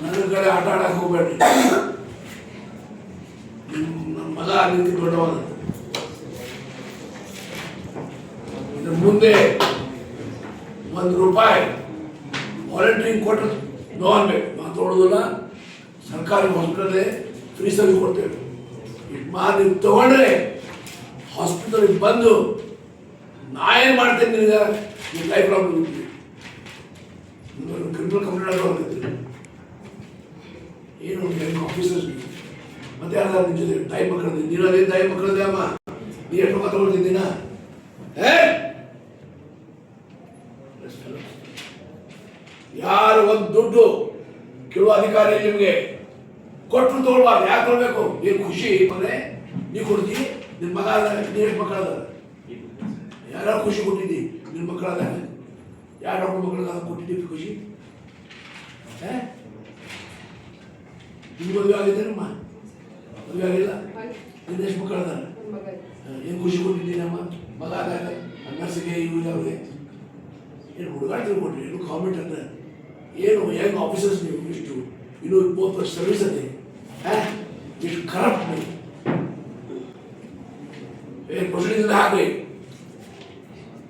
ನನ್ನ ಕಡೆ ಆಟ ಆಡಕ್ಕೆ ಹೋಗ್ಬೇಡ್ರಿ. ನಮ್ಮ ಮಗ ನಿಂತು ದೊಡ್ಡವನ. ಇದ್ರ ಮುಂದೆ ₹1 ವಾಲಂಟ್ರಿಂಗ್ ಕೊಟ್ಟರೆ ನೋ ಅನ್ಬೇಕು, ಮಾತಾಡೋದಿಲ್ಲ. ಸರ್ಕಾರಿ ಹಾಸ್ಪಿಟಲ್ ಫ್ರೀ ಸರ್ವಿಸ್ ಕೊಡ್ತೇವೆ. ಇಟ್ಟು ಮಾತು ನೀವು ತಗೊಂಡ್ರೆ ಹಾಸ್ಪಿಟಲ್ಗೆ ಬಂದು ನಾ ಏನು ಮಾಡ್ತೇನೆ ನಿನಗೆ, ನೀವು ಲೈಫ್ ಲಾಂಗ್ ಕ್ರಿಮಿನಲ್ ಕಂಪ್ಲೇಂಟ್ ಆಗ್ತೈತಿ. ಏನು ಆಫೀಸರ್ಸ್ ಮತ್ತೆ ಯಾರು ನಿನ್ನ ಜೊತೆ ತಾಯಿ ಮಕ್ಕಳದ್ದು, ನೀನು ಅದೇ ತಾಯಿ ಮಕ್ಕಳದ್ದೇ ಅಮ್ಮ. ನೀ ಎಷ್ಟು ಮಕ್ಕ ತಗೊಳ್ತಿದ್ದೀನ? ಯಾರು ಒಂದು ದುಡ್ಡು ಕೇಳುವ ಅಧಿಕಾರಿ ನಿಮಗೆ ಕೊಟ್ಟರು ತಗೊಳ್ಬಾರ್ದು. ಯಾಕೆ ಕೊಡ್ಬೇಕು? ಏನು ಖುಷಿ ಮನೆ ನೀವು ಕೊಡ್ತೀವಿ, ನಿನ್ನ ಮಗ ಅದ, ನೀ ಎಷ್ಟು ಮಕ್ಕಳ ಅದ, ಯಾರು ಖುಷಿ ಕೊಟ್ಟಿದ್ದಿ? ನಿನ್ನ ಮಕ್ಕಳ ಅದ, ಯಾರು ಡಾಕ್ಟರ್ ಮಕ್ಕಳ ಕೊಟ್ಟಿದ್ದೀವಿ ಖುಷಿ? ನಿಮ್ಗೆ ಮದುವೆ ಆಗಿದ್ದೇನಮ್ಮ? ಮದುವೆ ಆಗಿಲ್ಲ? ನಿನ್ನ ಎಷ್ಟು ಮಕ್ಕಳ ಅದ? ಏನು ಖುಷಿ ಕೊಟ್ಟಿದ್ದೀನಮ್ಮ? ಮಗ ಆದಾಗ ನರ್ಸಿಗೆ ಇವು ಇದಾವೆ. ಏನು ಹುಡುಗಾಟ ತಿಳ್ಕೊಟ್ರಿ? ಏನು ಕಾಮೆಂಟ್ ಅಂದ್ರೆ ಏನು ಹೆಂಗೆ ಆಫೀಸರ್ಸ್ ನೀವು ಇಷ್ಟು ಇನ್ನೂ 20 ವರ್ಷ ಸರ್ವಿಸ್ ಅದೇ ಇಷ್ಟು ಕರಪ್ಟ್ ನೀವು ಏನು ಪ್ರೊಸೀಡಿಂಗ್ ಹಾಕಿ.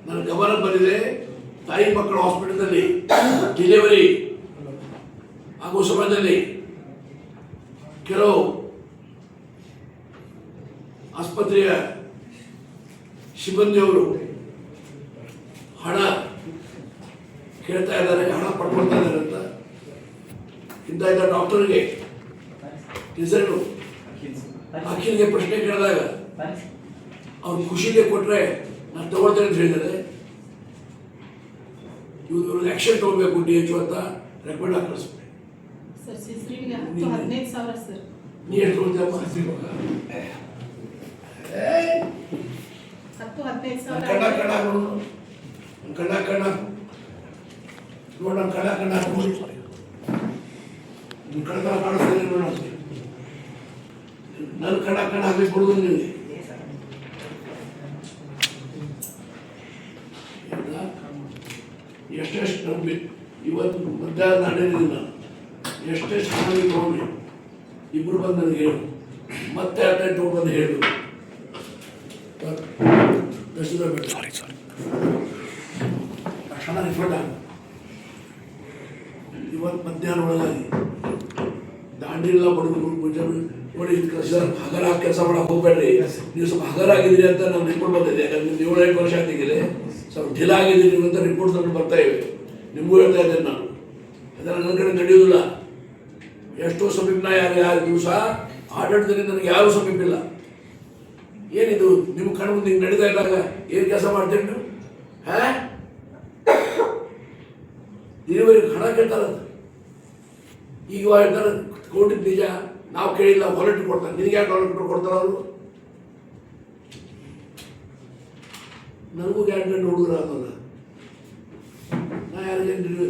ನನ್ನ ಗಮನ ಬಂದಿದೆ, ತಾಯಿ ಮಕ್ಕಳ ಹಾಸ್ಪಿಟಲ್ನಲ್ಲಿ ಡೆಲಿವರಿ ಆಗುವ ಸಮಯದಲ್ಲಿ ಕೆಲವು ಆಸ್ಪತ್ರೆಯ ಸಿಬ್ಬಂದಿಯವರು ಹಣ ಕೇಳ್ತಾ ಇದ್ದಾರೆ, ಹಣ ಪಡ್ಕೊಳ್ತಾ ಇದ್ದಾರೆ ಅಂತ. ಇಂಥ ಡಾಕ್ಟರ್ಗೆ ರಿಸಲ್ಟು ಅಖಿಲ್ಗೆ ಪ್ರಶ್ನೆ ಕೇಳಿದಾಗ ಅವ್ರು ಖುಷಿಗೆ ಕೊಟ್ಟರೆ ನಾನು ತಗೊಳ್ತೇನೆ ಅಂತ ಹೇಳಿದ್ದಾರೆ. ಇವ್ರು ಆ್ಯಕ್ಷನ್ ತಗೋಬೇಕು DHO ಅಂತ ರೆಕಮೆಂಡ್ ಆಗಿ ಕಳಿಸ್ಬೇಕು. ನೀ ಎಷ್ಟು ತಗೊಳ್ತೀಯಮ್ಮ? ಕಣ್ಣ ನೋಡ ಕಣ್ಣ ಕಣ್ಣ ಕಾಣಿಸ್ತಾರೆ ನೋಡ. ನನ್ನ ಕಣ್ಣ ಹಾಕಿ ಕೊಡುದು ನಿಮಗೆ. ಎಷ್ಟೆಷ್ಟು ನಂಬಿ ಇವತ್ತು ಮಧ್ಯಾಹ್ನ ನಡೆದಿದ್ದೀನಿ ನಾನು. ಎಷ್ಟೆಷ್ಟು ಮಂದಿ ತಗೊಂಡು ಇಬ್ಬರು ಬಂದು ನನಗೆ ಹೇಳು, ಮತ್ತೆ ಅಟೆಂಡ್ ಬಂದು ಹೇಳು. ತಕ್ಷಣ ರಿಫಂಡ್ ಆಗ. ಇವತ್ತು ಮಧ್ಯಾಹ್ನ ಒಳಗಾಗಿ ದಾಂಡಿಲ್ಲ ಬಡವರು ನೋಡಿ ಹಗರ ಕೆಲಸ ಮಾಡಕ್ಕೆ ಹೋಗ್ಬೇಡ್ರಿ. ನೀವು ಸ್ವಲ್ಪ ಹಗರ ಆಗಿದ್ದೀರಿ ಅಂತ ನಾನು ರಿಪೋರ್ಟ್ ಬಂದಿದೆ. ಯಾಕಂದ್ರೆ ನಿಮ್ದು 7-8 ವರ್ಷ ಆಗಿದ್ದಿದೆ, ಸ್ವಲ್ಪ ಢಿಲ ಆಗಿದ್ದೀರಿ ಅಂತ ರಿಪೋರ್ಟ್ ನಮ್ಗೆ ಬರ್ತಾ ಇವೆ. ನಿಮಗೂ ಹೇಳ್ತಾ ಇದ್ದೇನೆ ನಾನು, ಅದನ್ನು ನನ್ನ ಕಡೆ ನಡೆಯೋದಿಲ್ಲ. ಎಷ್ಟೋ ಸಮೀಪನ ಯಾರು ದಿವಸ ಆಡಳಿತದಲ್ಲಿ ನನಗೆ ಯಾರೂ ಸಮೀಪಿಲ್ಲ. ಏನಿದು ನಿಮ್ಮ ಕಣ್ಣು ಮುಂದೆ ಹಿಂಗೆ ನಡೀತಾ ಇದ್ದಾಗ ಏನು ಕೆಲಸ ಮಾಡ್ತೀರಿ ನೀವು? ಡೆಲಿವರಿಗೆ ಹಣ ಕೇಳ್ತಾರಂತ. ಈಗ ಹೇಳ್ತಾರೆ ಕೊಟ್ಟಿದ್ದು ನಿಜ, ನಾವು ಕೇಳಿಲ್ಲ, ವಾಲಂಟ್ರಿ ಕೊಡ್ತಾರೆ. ನಿನಗೆ ಯಾಕೆ ವಾಲಂಟ್ರಿ ಕೊಡ್ತಾರೆ ಅವರು? ನನಗೂ ಗ್ಯಾರಂಟಿ ಹುಡುಗರ ಅದಲ್ಲ, ನಾ ಯಾರಿಗೇನು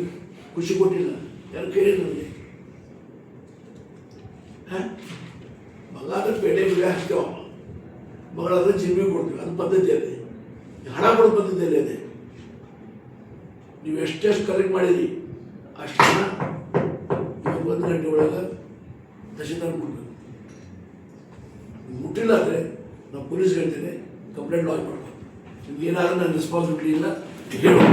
ಖುಷಿ ಕೊಟ್ಟಿಲ್ಲ, ಯಾರು ಕೇಳಿಲ್ಲ ನನಗೆ. ಮಗಾದ್ರೆ ಪೇಟೆ ಬಿಡಿ ಹಾಕ್ತೇವ, ಮಗಳಾದ್ರೆ ಚಿನ್ಮೆ ಕೊಡ್ತೀವಿ, ಅದು ಪದ್ಧತಿ ಅದೇ. ಹಣ ಕೊಡೋ ಪದ್ಧತಿಯಲ್ಲಿ ಅದೇ. ನೀವು ಎಷ್ಟೆಷ್ಟು ಕಲೆಕ್ಟ್ ಮಾಡಿದ್ರಿ ಅಷ್ಟು ಹಣ 1 ಗಂಟೆ ಒಳಗೆ ತಹಶೀಲ್ದಾರ್ ಕೊಡ್ಬೇಕು. ಮುಟ್ಟಿಲ್ಲ ಅಂದರೆ ನಾವು ಪೊಲೀಸ್ಗೆ ಹೇಳ್ತೇನೆ, ಕಂಪ್ಲೇಂಟ್ ಲಾಂಚ್ ಮಾಡ್ಬೇಕು. ನಿಮ್ಗೆ ಏನಾದರೂ ನನ್ನ ರೆಸ್ಪಾನ್ಸಿಬಿಲಿಟಿ ಇಲ್ಲ ಹೇಳೋಣ.